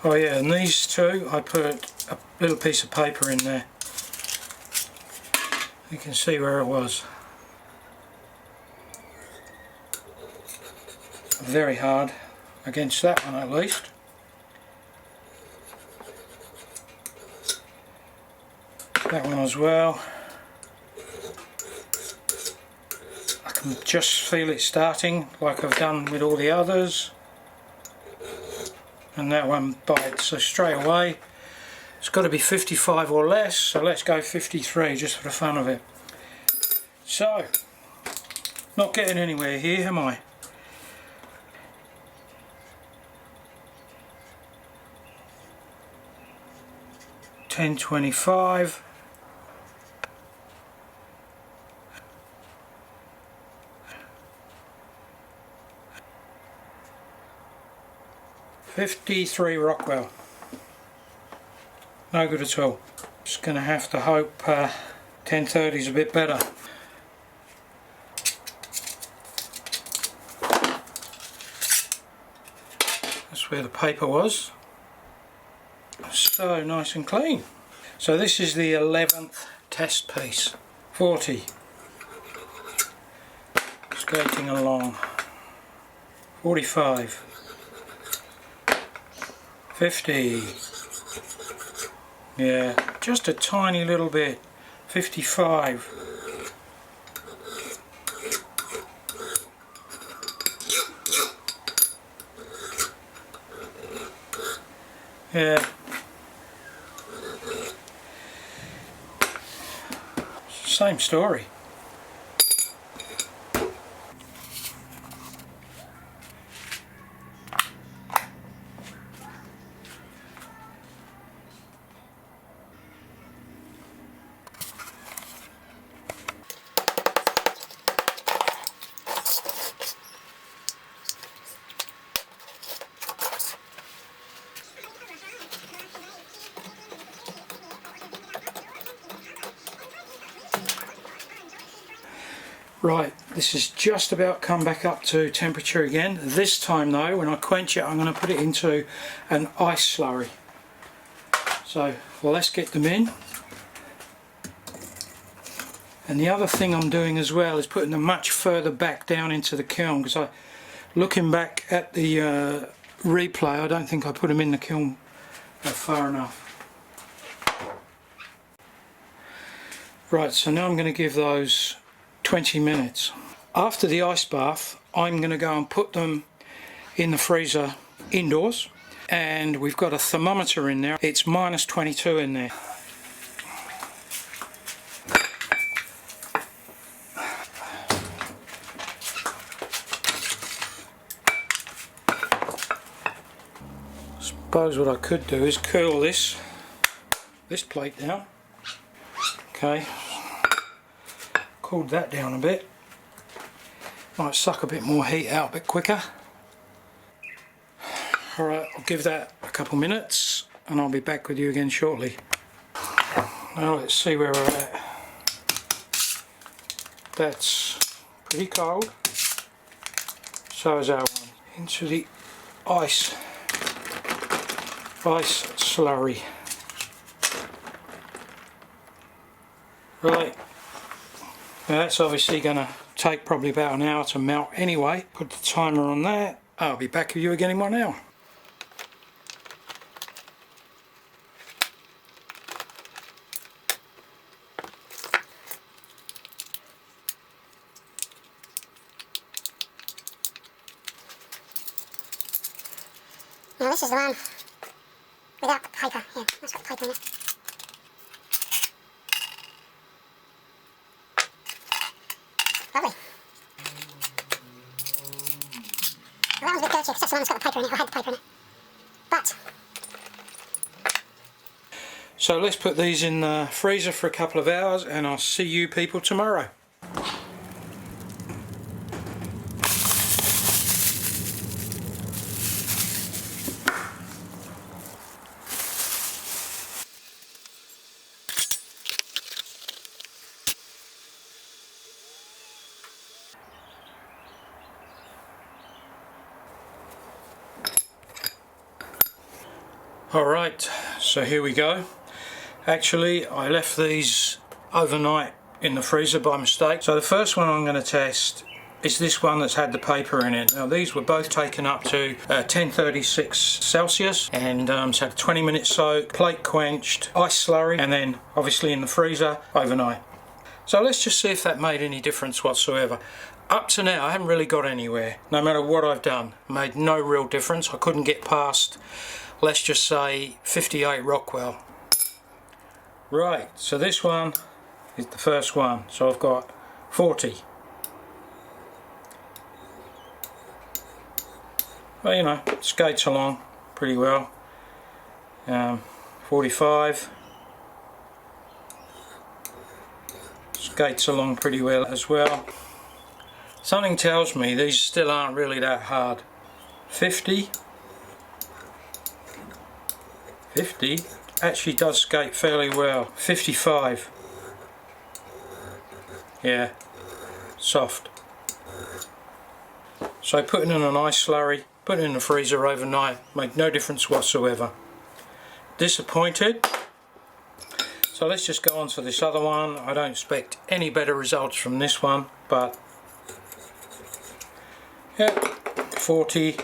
Oh yeah, and these two I put a little piece of paper in there. You can see where it was. Very hard against that one at least. That one as well. I can just feel it starting like I've done with all the others. And that one bites, so straight away it's got to be 55 or less, so let's go 53 just for the fun of it. So, not getting anywhere here, am I? $10.25. $53 Rockwell. No good at all. Just going to have to hope 1030 is a bit better. That's where the paper was. So nice and clean. So this is the 11th test piece. 40. Skating along. 45. 50. Yeah, just a tiny little bit. 55. Yeah. Same story. Right, this has just about come back up to temperature again. This time though, when I quench it, I'm going to put it into an ice slurry. So let's get them in. And the other thing I'm doing as well is putting them much further back down into the kiln, because looking back at the replay, I don't think I put them in the kiln far enough. Right, so now I'm going to give those 20 minutes. After the ice bath, I'm going to go and put them in the freezer indoors, and we've got a thermometer in there. It's minus 22 in there. I suppose what I could do is cool this plate down. Okay. Cooled that down a bit. Might suck a bit more heat out a bit quicker. Alright, I'll give that a couple minutes and I'll be back with you again shortly. Now let's see where we're at. That's pretty cold. So is our one. Into the ice slurry. Right. Now that's obviously going to take probably about an hour to melt anyway. Put the timer on that. I'll be back with you again in 1 hour. Now this is the one without the paper. Yeah, that's got the paper in it. Lovely. Well, that one's a bit dirty because that's the one that's got the paper in it, or had the paper in it. But so let's put these in the freezer for a couple of hours and I'll see you people tomorrow. Alright, so here we go. Actually, I left these overnight in the freezer by mistake. So the first one I'm going to test is this one that's had the paper in it. Now these were both taken up to 1036 Celsius and it's had a 20-minute soak, plate quenched, ice slurry, and then obviously in the freezer overnight. So let's just see if that made any difference whatsoever. Up to now I haven't really got anywhere. No matter what I've done, made no real difference. I couldn't get past, let's just say, 58 Rockwell. Right, so this one is the first one. So I've got 40. Well, you know, skates along pretty well. 45. Skates along pretty well as well. Something tells me these still aren't really that hard. 50. 50 actually does skate fairly well. 55. Yeah, soft. So putting in an ice slurry, putting it in the freezer overnight, made no difference whatsoever. Disappointed. So let's just go on to this other one. I don't expect any better results from this one, but yeah, 40,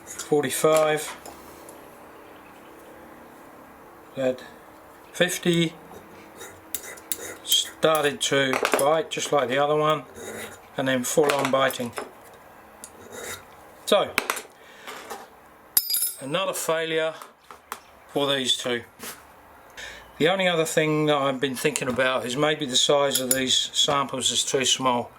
45, that 50, started to bite just like the other one, and then full on biting. So, another failure for these two. The only other thing that I've been thinking about is maybe the size of these samples is too small.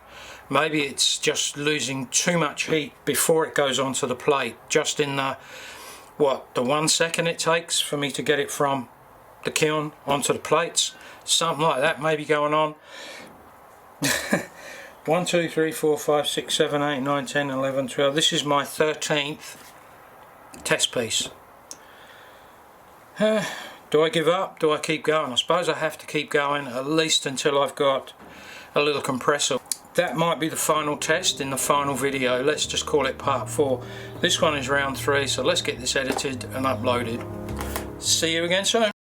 Maybe it's just losing too much heat before it goes onto the plate, just in the, the 1 second it takes for me to get it from the kiln onto the plates. Something like that may be going on. 1, 2, 3, 4, 5, 6, 7, 8, 9, 10, 11, 12. This is my 13th test piece. Do I give up? Do I keep going? I suppose I have to keep going at least until I've got a little compressor. That might be the final test in the final video. Let's just call it part 4. This one is round 3, so let's get this edited and uploaded. See you again soon.